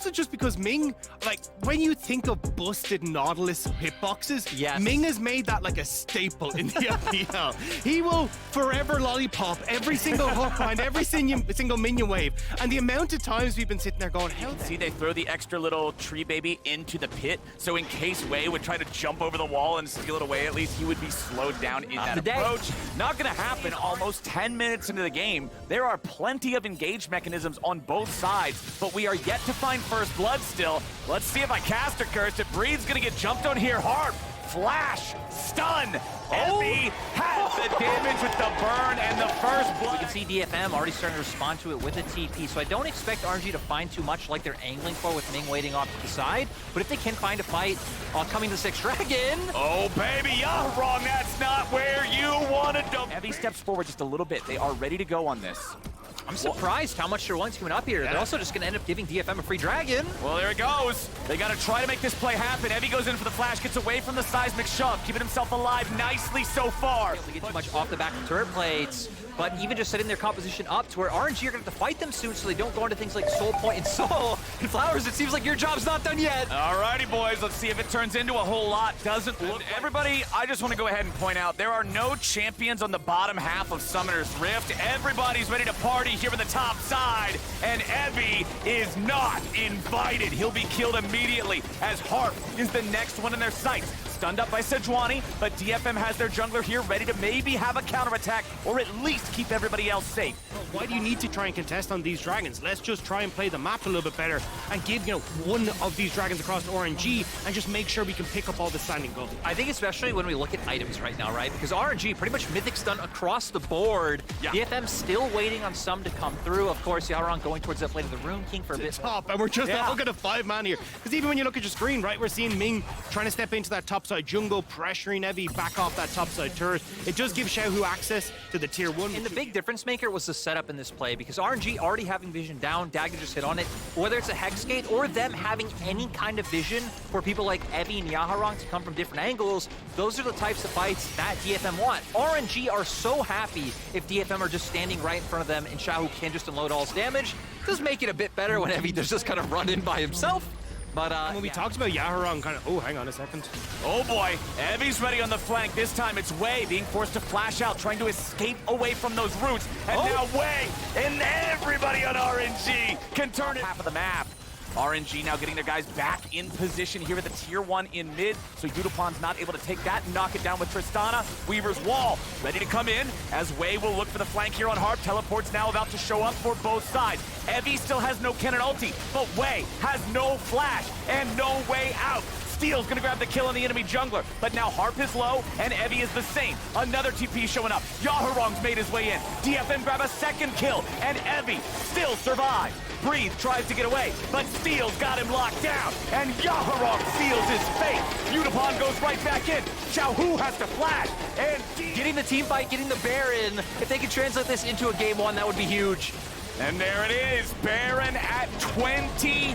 also just because Ming, like, when you think of busted Nautilus hitboxes, yes. Ming has made that like a staple in the FPL. He will forever lollipop every single hook behind every single minion wave. And the amount of times we've been sitting there going, how See, they throw the extra little tree baby into the pit, so in case Wei would try to jump over the wall and steal it away, at least he would be slowed down in that approach. Not gonna happen. Almost 10 minutes into the game, there are plenty of engaged mechanisms on both sides, but we are yet to find first blood still. Let's see if I cast or curse it. Breed's gonna get jumped on here. Harp, flash, stun. Evie has the damage with the burn and the first blood. You can see DFM already starting to respond to it with a TP, so I don't expect RNG to find too much like they're angling for with Ming waiting off to the side, but if they can find a fight coming to 6 Dragon. Oh baby, you're wrong, that's not where you wanted to. Evie steps forward just a little bit. They are ready to go on this. I'm surprised how much they're willing to come up here. Yeah. They're also just going to end up giving DFM a free dragon. Well, there it goes. They got to try to make this play happen. Evie goes in for the flash, gets away from the seismic shove, keeping himself alive nicely so far. They get too much off the back of turret plates, but even just setting their composition up to where RNG are going to have to fight them soon so they don't go into things like Soul Point and Soul. And Flowers, it seems like your job's not done yet. Alrighty, boys. Let's see if it turns into a whole lot. Doesn't look. Everybody, I just want to go ahead and point out there are no champions on the bottom half of Summoner's Rift. Everybody's ready to party here in the top side, and Evie is not invited. He'll be killed immediately as Harp is the next one in their sights. Stunned up by Sejuani, but DFM has their jungler here ready to maybe have a counterattack or at least keep everybody else safe. why do you need to try and contest on these dragons? Let's just try and play the map a little bit better and give, you know, one of these dragons across RNG and just make sure we can pick up all the standing gold. I think especially when we look at items right now, right? Because RNG, pretty much Mythic's done across the board. Yeah. DFM still waiting on some to come through. Of course, Yaron going towards that play to the Rune King for a bit. Top, and we're just looking at a 5-man here. Because even when you look at your screen, right, we're seeing Ming trying to step into that topside jungle, pressuring Evie back off that topside turret. It does give Xiaohu access to the tier 1. And the big difference maker was the setup in this play, because RNG already having vision down, Dagger just hit on it, whether it's a Hex Gate or them having any kind of vision for people like Evie and Yaharong to come from different angles, those are the types of fights that DFM want. RNG are so happy if DFM are just standing right in front of them and Xiaohu can just unload all his damage. Does make it a bit better when Evie does just kind of run in by himself. But when we talked about Yaharong, kind of, oh, hang on a second. Oh boy, Evie's ready on the flank. This time it's Wei being forced to flash out, trying to escape away from those roots. And now Wei and everybody on RNG can turn it half of the map. RNG now getting their guys back in position here at the tier 1 in mid, so Yudopon's not able to take that and knock it down with Tristana. Weaver's wall ready to come in as Wei will look for the flank here on Harp. Teleport's now about to show up for both sides. Evie still has no cannon ulti, but Wei has no flash and no way out. Steel's gonna grab the kill on the enemy jungler, but now Harp is low and Evie is the same. Another TP showing up. Yaharong's made his way in. DFM grab a second kill, and Evie still survives. Breathe tries to get away, but Steel's got him locked down, and Yaharong seals his fate. Yudopon goes right back in. Xiaohu has to flash, and getting the team fight, getting the Baron. If they could translate this into a game 1, that would be huge. And there it is, Baron at 22.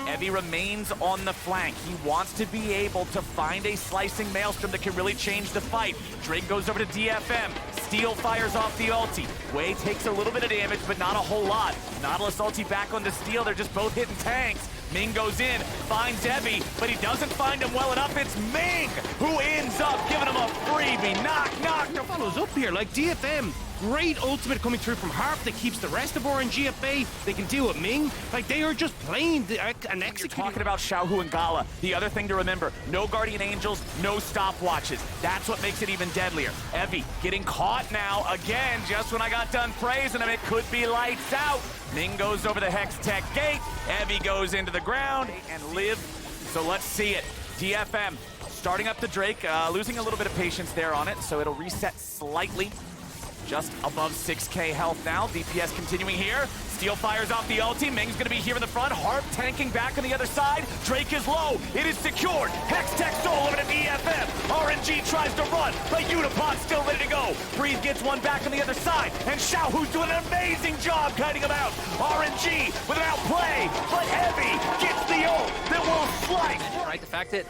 Evie remains on the flank. He wants to be able to find a slicing maelstrom that can really change the fight. Drake goes over to DFM. Steel fires off the ulti. Wei takes a little bit of damage, but not a whole lot. Nautilus ulti back onto Steel. They're just both hitting tanks. Ming goes in, finds Evie, but he doesn't find him well enough. It's Ming who ends up giving him a freebie. Knock, knock. Follows up here, like DFM. Great ultimate coming through from Harp that keeps the rest of RNG at bay. They can deal with Ming. Like, they are just playing and executing. You're talking about Xiaohu and Gala. The other thing to remember, no Guardian Angels, no stopwatches. That's what makes it even deadlier. Evie getting caught now again, just when I got done praising him. It could be lights out. Ming goes over the Hex Tech gate. Evie goes into the ground and live. So let's see it. DFM starting up the Drake, losing a little bit of patience there on it, so it'll reset slightly. Just above 6k health now. DPS continuing here. Steel fires off the ulti. Ming's gonna be here in the front. Harp tanking back on the other side. Drake is low. It is secured. Hextech Soul over to DFM. RNG tries to run, but Yudopod's still ready to go. Breeze gets one back on the other side, and Xiaohu's doing an amazing job kiting him out. RNG with an outplay, but Evie gets the ult that will slice. Right, the fact that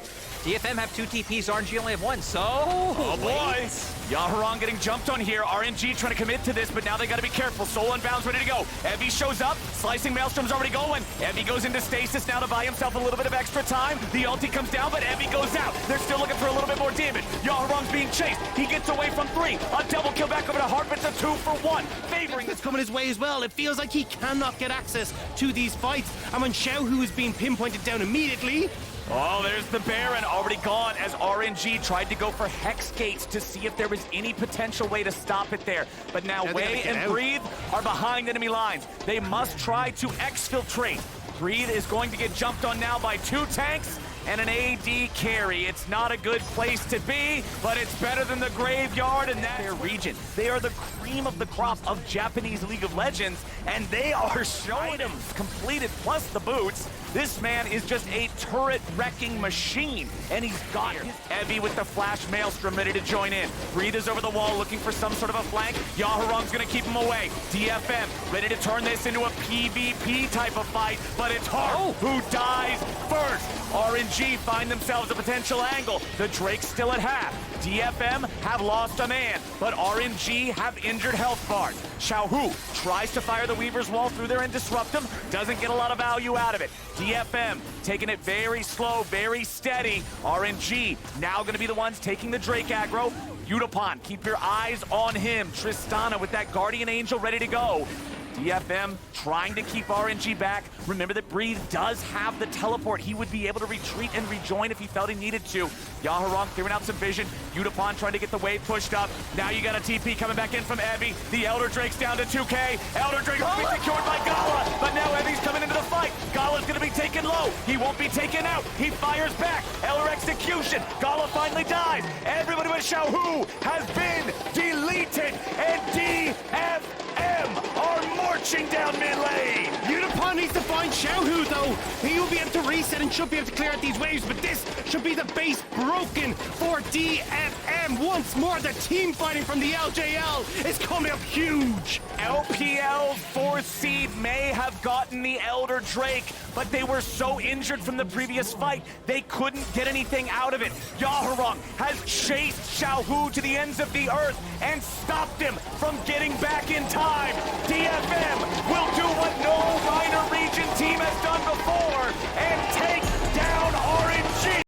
DFM have 2 TPs, RNG only have 1, so... Oh boy! Yaharon getting jumped on here. RNG trying to commit to this, but now they got to be careful. Soul Unbound's ready to go. Evie shows up. Slicing Maelstrom's already going. Evie goes into stasis now to buy himself a little bit of extra time. The ulti comes down, but Evie goes out. They're still looking for a little bit more damage. Yaharon's being chased. He gets away from 3. A double kill back over to Harp. It's a 2 for 1. Favoring It's coming his way as well. It feels like he cannot get access to these fights. And when Xiaohu is being pinpointed down immediately, oh, there's the Baron already gone as RNG tried to go for Hex Gates to see if there was any potential way to stop it there. But now Wei and Breathe are behind enemy lines. They must try to exfiltrate. Breathe is going to get jumped on now by 2 tanks and an AD carry. It's not a good place to be, but it's better than the graveyard in that region. They are the cream of the crop of Japanese League of Legends, and they are showing them completed plus the boots. This man is just a turret-wrecking machine, and he's got his Evie with the Flash Maelstrom ready to join in. Breathe is over the wall looking for some sort of a flank. Yaharon's gonna keep him away. DFM ready to turn this into a PvP type of fight, but it's Harp who dies first. RNG find themselves a potential angle. The Drake's still at half. DFM have lost a man, but RNG have injured health bars. Xiaohu tries to fire the Weaver's Wall through there and disrupt them. Doesn't get a lot of value out of it. DFM taking it very slow, very steady. RNG now going to be the ones taking the Drake aggro. Udapon, keep your eyes on him. Tristana with that Guardian Angel ready to go. DFM trying to keep RNG back. Remember that Breathe does have the teleport. He would be able to retreat and rejoin if he felt he needed to. Yaharon clearing out some vision. Udapon trying to get the wave pushed up. Now you got a TP coming back in from Evie. The Elder Drake's down to 2K. Elder Drake's going to be secured by Gala, but now Evie's coming into the fight. Gala's going to be taken low. He won't be taken out. He fires back. Elder execution. Gala finally dies. Everybody but Xiaohu has been deleted, and DFM are marching down mid lane. Udapon needs to find Xiaohu though. He will be able to reset and should be able to clear out these waves, but this should be the base broken for DFM. Once more, the team fighting from the LJL is coming up huge. LPL's 4th seed may have gotten the Elder Drake, but they were so injured from the previous fight, they couldn't get anything out of it. Yaharon has chased Xiaohu to the ends of the earth and stopped him from getting back in time.